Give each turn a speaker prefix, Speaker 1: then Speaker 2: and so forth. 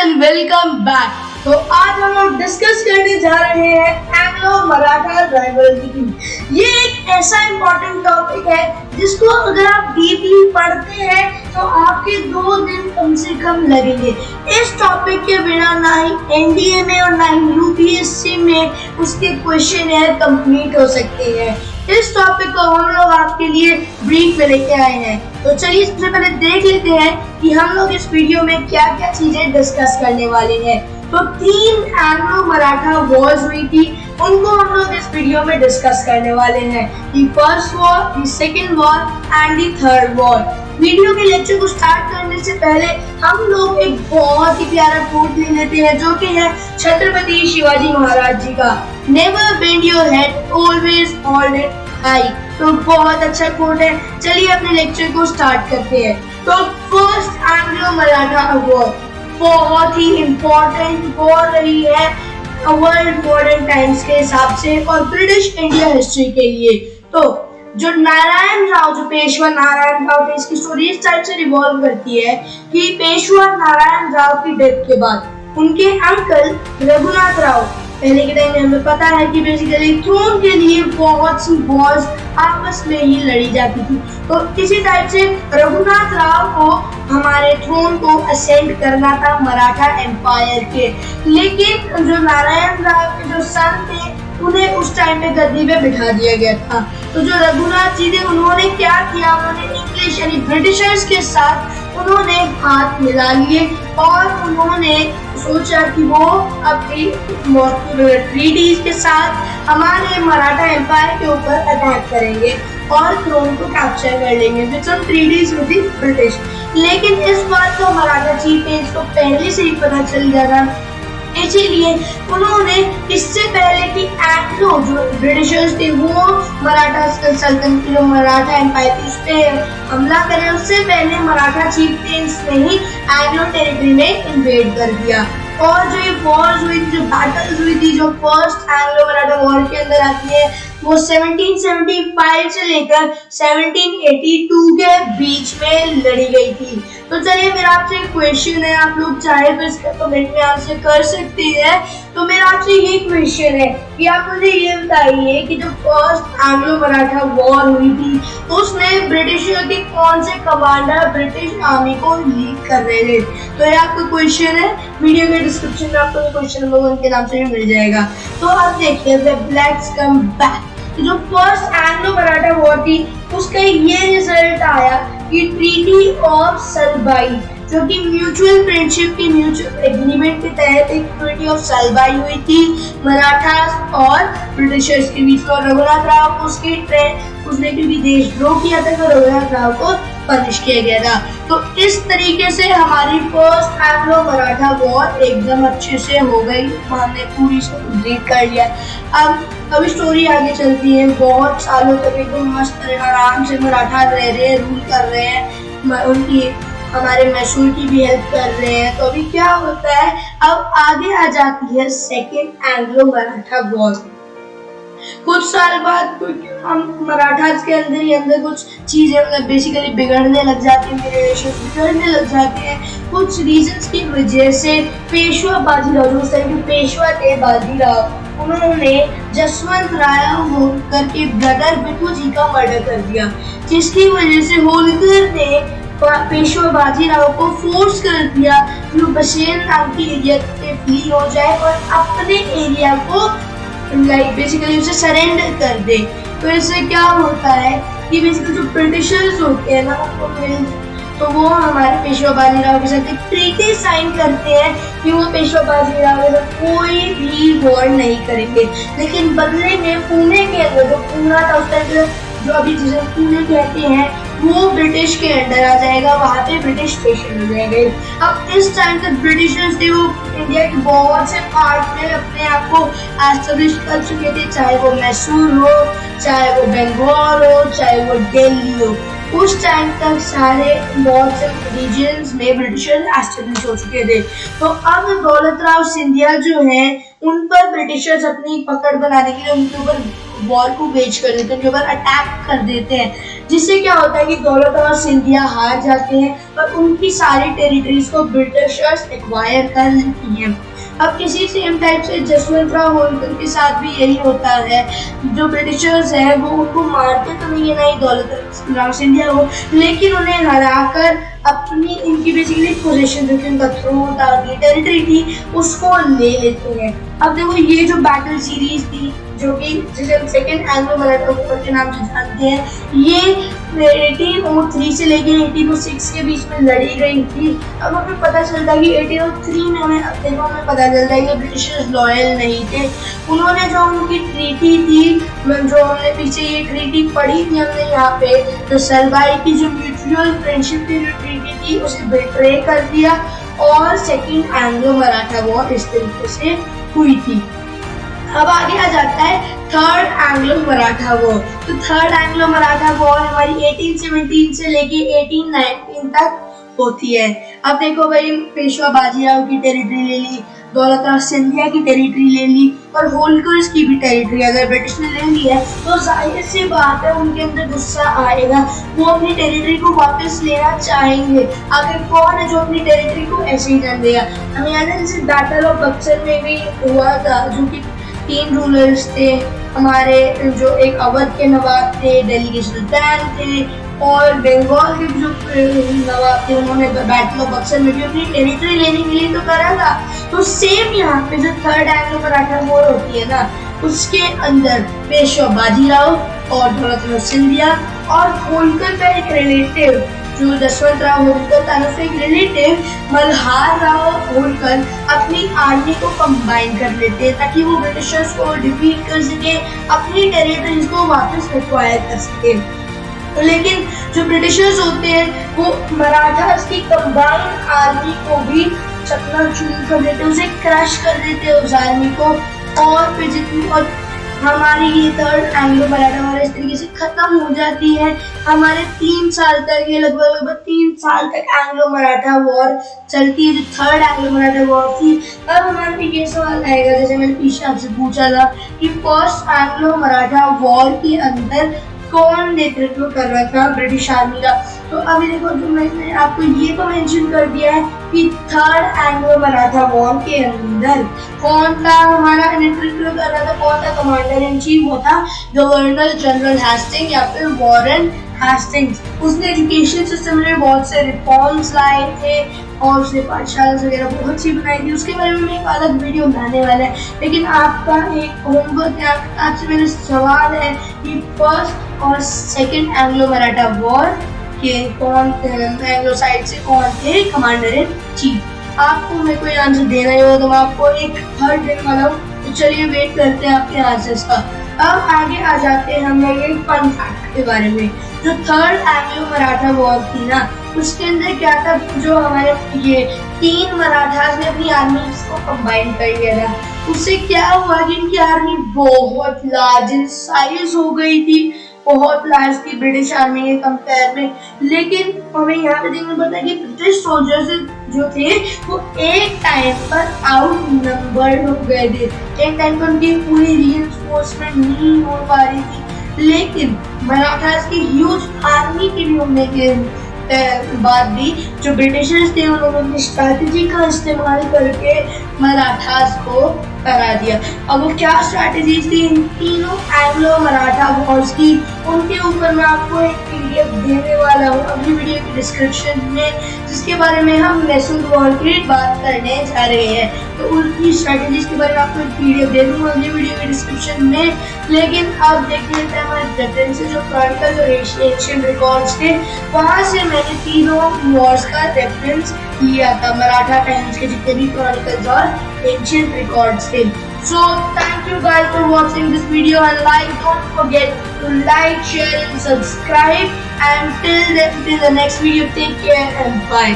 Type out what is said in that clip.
Speaker 1: And welcome back. तो आज हम लोग डिस्कस करने जा रहे हैं एंग्लो मराठा राइवलरी। ये एक ऐसा इम्पोर्टेंट टॉपिक है जिसको अगर आप डीपली पढ़ते हैं तो आपके 2 दिन कम से कम लगेंगे। इस टॉपिक के बिना ना ही एनडीए में और ना ही यूपीएससी में उसके क्वेश्चन कंप्लीट हो सकते हैं। इस टॉपिक को हम लोग आपके लिए ब्रीफ में लेके आए हैं। तो चलिए सबसे पहले देख लेते हैं कि हम लोग इस वीडियो में क्या क्या चीजें डिस्कस करने वाले हैं। तो 3 एंग्लो मराठा वॉर्स हुई थी, उनको हम लोग इस वीडियो में डिस्कस करने वाले हैं। The first war, the second war and the third war. Video के लेक्चर को स्टार्ट करने से पहले हम लोग एक बहुत ही प्यारा कोट ले लेते हैं जो कि है छत्रपति शिवाजी महाराज जी का, never bend your head, always hold it high. तो बहुत अच्छा कोट है। चलिए अपने लेक्चर को स्टार्ट करते हैं। तो फर्स्ट एंग्लो मराठा वॉर बहुत ही इम्पोर्टेंट वॉर रही है वर्ल्ड मॉडर्न टाइम्स के हिसाब से और ब्रिटिश इंडिया हिस्ट्री के लिए। तो जो नारायण राव, जो पेशवा नारायण राव थे, इसकी स्टोरी इस टाइप से रिवॉल्व करती है कि पेशवा नारायण राव की डेथ के बाद उनके अंकल रघुनाथ राव, पहले के टाइम में हमें पता है कि बेसिकली थ्रोन के लिए बहुत सी वॉर्स आपस में ही लड़ी जाती थी। तो इसी टाइप से रघुनाथ राव को हमारे थ्रोन को असेंड करना था मराठा एम्पायर के, लेकिन जो नारायण राव के जो सन थे उन्हें उस टाइम पे गद्दी पे बिठा दिया गया था। तो जो रघुनाथ जी थे उन्होंने क्या किया, उन्होंने इंग्लिश यानी ब्रिटिशर्स के साथ उन्होंने हाथ मिला लिए और उन्होंने सोचा कि वो अपनी ट्रीटीज के साथ हमारे मराठा एम्पायर के ऊपर अटैक करेंगे और थ्रोन को कैप्चर कर लेंगे with some treaties with the British. लेकिन इस बात को मराठा चीफ एज को पहले से ही पता चल गया था, इसीलिए उन्होंने इससे पहले कि एंग्लो जो ब्रिटिशर्स थे वो मराठा सल्तनत की जो मराठा एम्पायर थी उस पर हमला करें, उससे पहले मराठा चीफ्स ने ही एंग्लो टेरिटरी में इन्वेड कर दिया। और जो ये वॉर्स हुई थी, जो बैटल्स हुई थी, जो फर्स्ट एंग्लो मराठा वॉर के अंदर आती है, वो 1775 से लेकर 1782 के बीच में लड़ी गई थी। तो चलिए मेरा आपसे एक क्वेश्चन है, आप लोग चाहे तो इसका कमेंट में आंसर कर सकते हैं। तो मेरा आपसे ये क्वेश्चन है कि आप मुझे ये बताइए कि जो फर्स्ट एंग्लो मराठा वॉर हुई थी उसमें ब्रिटिशर के कौन से कमांडर ब्रिटिश आर्मी को लीड कर रहे थे। तो ये आपका क्वेश्चन है, वीडियो के डिस्क्रिप्शन में आपको क्वेश्चन नंबर 1 के नाम से भी मिल जाएगा। तो आप देखिए लेट्स कम बैक। जो फर्स्ट एंग्लो मराठा वॉर थी उसका ये रिजल्ट आया कि ट्रीटी ऑफ सलबाई, जो कि म्यूचुअल फ्रेंडशिप की म्यूचुअल एग्रीमेंट के तहत एक ट्रीटी ऑफ सलबाई हुई थी मराठा और ब्रिटिशर्स के बीच में। रघुनाथ राव को उसने क्योंकि देशद्रोह किया था तो रघुनाथ राव को पनिश किया गया था। तो इस तरीके से हमारी फर्स्ट एंग्लो मराठा वॉर एकदम अच्छे से हो गई, हमने पूरी से कंप्लीट कर लिया। अब स्टोरी आगे चलती है। बहुत सालों तक एकदम मस्त आराम से मराठा रह रहे हैं, रूल कर रहे हैं, उनकी हमारे मैसूर की भी हेल्प कर रहे हैं। तो अभी क्या होता है, अब आगे आ जाती है सेकेंड एंग्लो मराठा वॉर। कुछ साल बाद हम मराठास के अंदर ही अंदर कुछ चीजें मतलब बेसिकली बिगड़ने लग जाती हैं, रिलेशन बिगड़ने लग जाते हैं कुछ रीजंस की वजह से। पेशवा बाजीराव, जो उस टाइम के पेशवा थे बाजीराव, उन्होंने जसवंत राय होलकर के ब्रदर बिट्टू जी का मर्डर कर दिया, जिसकी वजह से होलकर ने पेशवा बाजीराव को फोर्स कर दिया कि वो बशेर नाम की एरिया से फ्ली हो जाए और अपने एरिया को बेसिकली उसे सरेंडर कर दे। तो इससे क्या होता है कि बेसिकली जो ब्रिटिशर्स होते हैं ना तो वो हमारे पेशवा बाजीराव के साथ एक ट्रीटी साइन करते हैं कि वो पेशवा बाजीराव के साथ कोई भी वॉर नहीं करेंगे, लेकिन बदले में पुणे के अंदर जो पूना था उस टाइम जो अभी जिसे पुणे कहते हैं वो ब्रिटिश के अंडर आ जाएगा, वहाँ पे ब्रिटिश स्टेशन हो जाएंगे। अब इस टाइम तक ब्रिटिशर्स थे वो इंडिया के बहुत से पार्ट में अपने आप को एस्टेब्लिश कर चुके थे, चाहे वो मैसूर हो, चाहे वो बंगाल हो, चाहे वो दिल्ली हो। उस टाइम तक सारे बहुत से रीजन्स में ब्रिटिशर्स एस्टेब्लिश हो चुके थे। तो अब दौलत राव सिंधिया जो हैं उन पर ब्रिटिशर्स अपनी पकड़ बनाने के लिए उनके ऊपर वॉर को वेज कर देते हैं, उनके ऊपर अटैक कर देते हैं, जिससे क्या होता है कि दौलत और सिंधिया हार जाते हैं और उनकी सारी टेरिटरीज को ब्रिटिशर्स एक्वायर कर लेती हैं। अब किसी सेम टाइप से जसवंत राव होलकर के साथ भी यही होता है। जो ब्रिटिशर्स है वो उनको मारते तो नहीं है, ना ही दौलत राव सिंधिया को, लेकिन उन्हें हराकर अपनी इनकी बेसिकली पोजीशन जो कि उनका थ्रोन था, टेरिटरी थी, उसको ले लेते हैं। अब देखो ये जो बैटल सीरीज थी जो कि जिसे हम सेकेंड एंग्लो मराठा वॉर के नाम से जानते हैं, ये 1803 से लेकर 1806 के बीच में लड़ी गई थी। अब हमें पता चलता है कि 1803 में हमें पता चलता है कि ब्रिटिशर्स लॉयल नहीं थे। उन्होंने जो उनकी ट्रीटी थी, जो हमने पीछे ये ट्रीटी पढ़ी थी हमने यहाँ पे, तो सलबाई की जो म्यूचुअल फ्रेंडशिप की जो ट्रीटी थी उसे बिट्रे कर दिया और सेकेंड एंग्लो मराठा वॉर इस तरीके से हुई थी। अब आगे आ जाता है थर्ड एंग्लो मराठा वॉर। तो थर्ड एंग्लो मराठा वॉर हमारी 1817 से लेके 1819 तक होती है। अब देखो भाई, पेशवा बाजीराव की टेरिटरी ले ली, दौलत राव सिंधिया की टेरिटरी ले ली और होलकर्स की भी टेरिटरी अगर ब्रिटिश ने ले ली है तो जाहिर सी बात है उनके अंदर गुस्सा आएगा, वो अपनी टेरिटरी को वापस लेना चाहेंगे। आखिर कौन है जो अपनी टेरिटरी को ऐसे ही जान देगा? हमें याद है जैसे बैटल ऑफ बक्सर में भी हुआ था, जो कि 3 रूलर्स थे हमारे, जो एक अवध के नवाब थे, दिल्ली के सुल्तान थे और बंगाल के जो नवाब थे, उन्होंने बैटल ऑफ बक्सर में भी अपनी टेरिटरी लेने के लिए तो करा था। तो सेम यहाँ पे जो थर्ड एंग्लो मराठा वॉर होती है ना, उसके अंदर पेशवा बाजीराव और दौलत राव सिंधिया और होलकर का एक रिलेटिव जो जसवंत राव होलकर था, उसका एक रिलेटिव मल्हार राव होलकर अपनी आर्मी को कंबाइन कर लेते हैं ताकि वो ब्रिटिशर्स को डिफीट कर सके, अपनी टेरिटरीज को वापस एक्वायर कर सके। लेकिन जो ब्रिटिशर्स होते हैं वो मराठास की कंबाइंड आर्मी को भी चकनाचूर कर देते, उसे क्रश कर देते उस आर्मी को, और फिर जितनी और हमारी ये थर्ड एंग्लो मराठा वॉर इस तरीके से खत्म हो जाती है। हमारे 3 साल तक, ये लगभग 3 साल तक एंग्लो मराठा वॉर चलती है, जो थर्ड एंग्लो मराठा वॉर थी। अब हमारे ये सवाल आएगा, जैसे मैंने पीछे आपसे पूछा था कि फर्स्ट एंग्लो मराठा वॉर के अंदर कौन नेतृत्व कर रहा था ब्रिटिश आर्मी का? तो अभी देखो, जो मैंने आपको ये तो मेंशन कर दिया है कि थर्ड एंग्लो मराठा वॉर के अंदर कौन था हमारा नेतृत्व कर रहा था, कौन था कमांडर इन चीफ? वो था गवर्नर जनरल हेस्टिंग्स या फिर वॉरेन हेस्टिंग्स। उसने एजुकेशन सिस्टम में बहुत से रिफॉर्म्स लाए थे और उसने पाठशाला वगैरह बहुत सी बनाई थी। उसके बारे में एक अलग वीडियो बनाने वाला है, लेकिन आपका एक होमवर्क है, आपसे मेरा सवाल है कि फर्स्ट और सेकेंड एंग्लो मराठा वॉर के कौन एंग्लो साइड से कौन थे कमांडर इन चीफ? आपको मेरे को ये आंसर देना ही हो तो मैं आपको एक थर्ड देने वाला हूँ, तो चलिए वेट करते हैं आपके आंसर्स का। अब आगे आ जाते हैं हम लोग एक फन फैक्ट के बारे में। जो थर्ड एंग्लो मराठा वॉर थी ना, उसके अंदर क्या था, जो हमारे ये 3 मराठास ने अपनी आर्मी को कंबाइन कर लिया था, उससे क्या हुआ कि इनकी आर्मी बहुत लार्ज इन साइज हो गई थी, बहुत लार्ज थी ब्रिटिश आर्मी के कंपेयर में। लेकिन हमें यहाँ पे देखना पड़ता है कि ब्रिटिश सोल्जर्स जो थे वो एक टाइम पर आउट नंबर्ड हो गए थे, एक टाइम पर उनकी पूरी रीइंफोर्समेंट नहीं हो पा रही थी। लेकिन मराठास की ह्यूज आर्मी की भी होने के बाद भी जो ब्रिटिशर्स थे उन्होंने अपनी स्ट्रैटेजी का इस्तेमाल करके मराठास को हरा दिया। अब वो क्या स्ट्रैटेजीज थी इन तीनों एंग्लो मराठा वॉर्स की, उनके ऊपर मैं आपको एक पीडीएफ देने वाला हूँ अगली वीडियो के डिस्क्रिप्शन में, जिसके बारे में हम मैसूर वॉर की बात करने जा रहे हैं। तो उनकी स्ट्रैटेजीज के बारे में आपको एक पीडीएफ दे दूंगा अगली वीडियो के डिस्क्रिप्शन में। लेकिन अब देख लेते हैं हमारे ब्रिटेन से जो क्रॉनिकल और एशियन रिकॉर्ड्स थे, वहाँ से मैंने तीनों वॉर्स का रेफरेंस लिया था, मराठा टाइम्स के जितने भी क्रॉनिकल्स और एशियन रिकॉर्ड्स थे। So thank you guys for watching this video and don't forget to like, share and subscribe, and till the next video, take care and bye.